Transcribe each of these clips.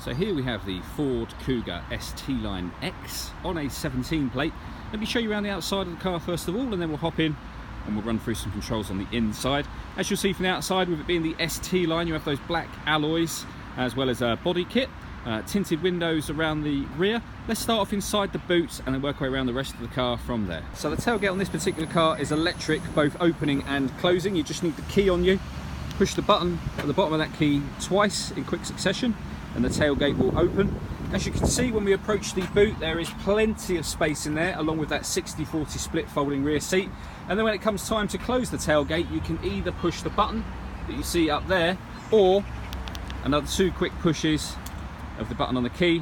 So here we have the Ford Kuga ST Line X on a 17 plate. Let me show you around the outside of the car first of all, and then we'll hop in and we'll run through some controls on the inside. As you'll see from the outside, with it being the ST line, you have those black alloys as well as a body kit, tinted windows around the rear. Let's start off inside the boot and then work our way around the rest of the car from there. So the tailgate on this particular car is electric, both opening and closing. You just need the key on you. Push the button at the bottom of that key twice in quick succession and the tailgate will open. As you can see, when we approach the boot, there is plenty of space in there, along with that 60-40 split folding rear seat. And then when it comes time to close the tailgate, you can either push the button that you see up there, or another 2 quick pushes of the button on the key,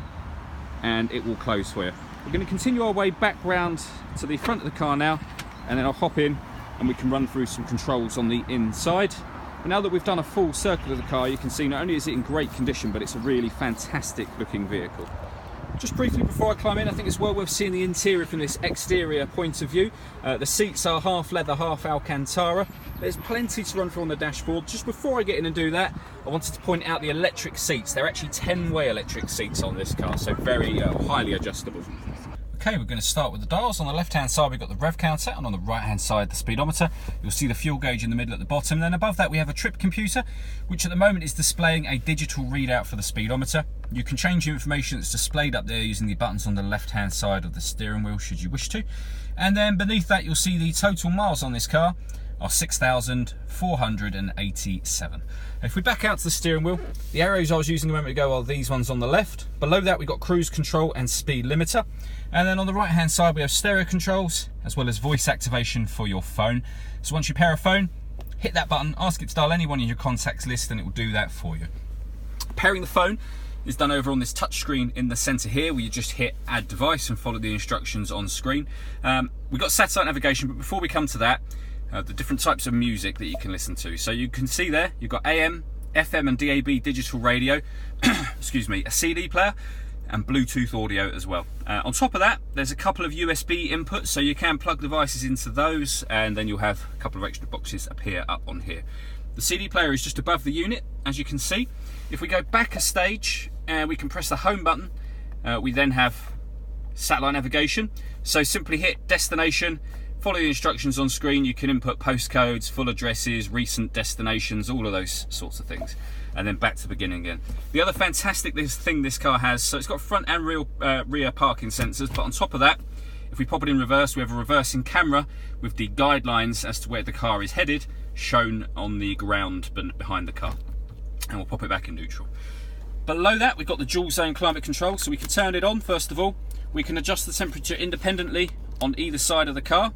and it will close for you. We're going to continue our way back round to the front of the car now, and then I'll hop in and we can run through some controls on the inside. But now that we've done a full circle of the car, you can see not only is it in great condition, but it's a really fantastic looking vehicle. Just briefly before I climb in, I think it's well worth seeing the interior from this exterior point of view. The seats are half leather, half Alcantara. There's plenty to run through on the dashboard. Just before I get in and do that, I wanted to point out the electric seats. They're actually 10-way electric seats on this car, so very highly adjustable. Okay, we're going to start with the dials. On the left-hand side, we've got the rev counter, and on the right-hand side, the speedometer. You'll see the fuel gauge in the middle at the bottom. And then above that, we have a trip computer, which at the moment is displaying a digital readout for the speedometer. You can change the information that's displayed up there using the buttons on the left-hand side of the steering wheel, should you wish to. And then beneath that, you'll see the total miles on this car are 6,487. If we back out to the steering wheel, the arrows I was using a moment ago are these ones on the left. Below that, we've got cruise control and speed limiter. And then on the right hand side, we have stereo controls as well as voice activation for your phone. So once you pair a phone, hit that button, ask it to dial any one of your contacts list, and it will do that for you. Pairing the phone is done over on this touch screen in the center here, where you just hit add device and follow the instructions on screen. We've got satellite navigation, but before we come to that, the different types of music that you can listen to. So you can see there, you've got AM, FM and DAB digital radio, excuse me, a CD player, and Bluetooth audio as well. On top of that, there's a couple of USB inputs, so you can plug devices into those, and then you'll have a couple of extra boxes appear up on here. The CD player is just above the unit, as you can see. If we go back a stage, we can press the home button, we then have satellite navigation. So simply hit destination, follow the instructions on screen. You can input postcodes, full addresses, recent destinations, all of those sorts of things. And then back to the beginning again. The other fantastic thing this car has, so it's got front and rear parking sensors, but on top of that, if we pop it in reverse, we have a reversing camera with the guidelines as to where the car is headed shown on the ground behind the car. And we'll pop it back in neutral. Below that, we've got the dual zone climate control, so we can turn it on first of all. We can adjust the temperature independently on either side of the car.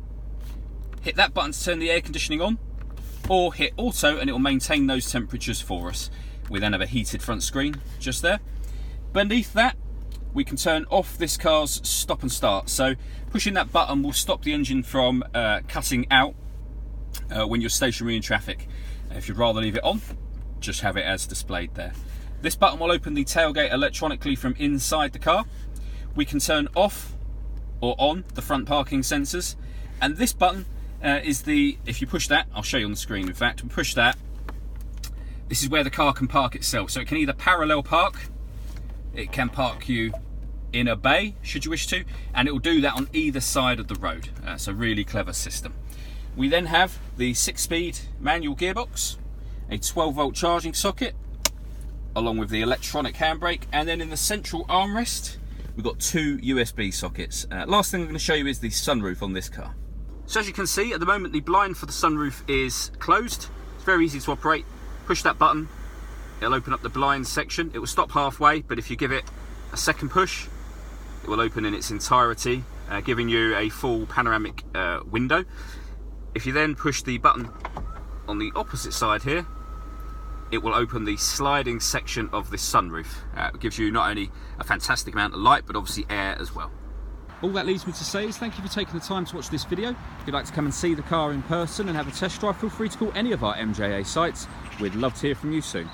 Hit that button to turn the air conditioning on, or hit auto and it will maintain those temperatures for us. We then have a heated front screen just there. Beneath that, we can turn off this car's stop and start. So pushing that button will stop the engine from cutting out when you're stationary in traffic. If you'd rather leave it on, just have it as displayed there. This button will open the tailgate electronically from inside the car. We can turn off or on the front parking sensors, and this button is the, if you push that, I'll show you on the screen in fact, we push that, this is where the car can park itself. So it can either parallel park, it can park you in a bay should you wish to, and it will do that on either side of the road. So really clever system. We then have the 6-speed manual gearbox, a 12-volt charging socket, along with the electronic handbrake, and then in the central armrest, we've got 2 USB sockets. Last thing I'm going to show you is the sunroof on this car. So as you can see, at the moment the blind for the sunroof is closed. It's very easy to operate. Push that button, it'll open up the blind section. It will stop halfway, but if you give it a second push, it will open in its entirety, giving you a full panoramic window. If you then push the button on the opposite side here, it will open the sliding section of this sunroof. It gives you not only a fantastic amount of light, but obviously air as well. All that leaves me to say is thank you for taking the time to watch this video. If you'd like to come and see the car in person and have a test drive, feel free to call any of our MJA sites. We'd love to hear from you soon.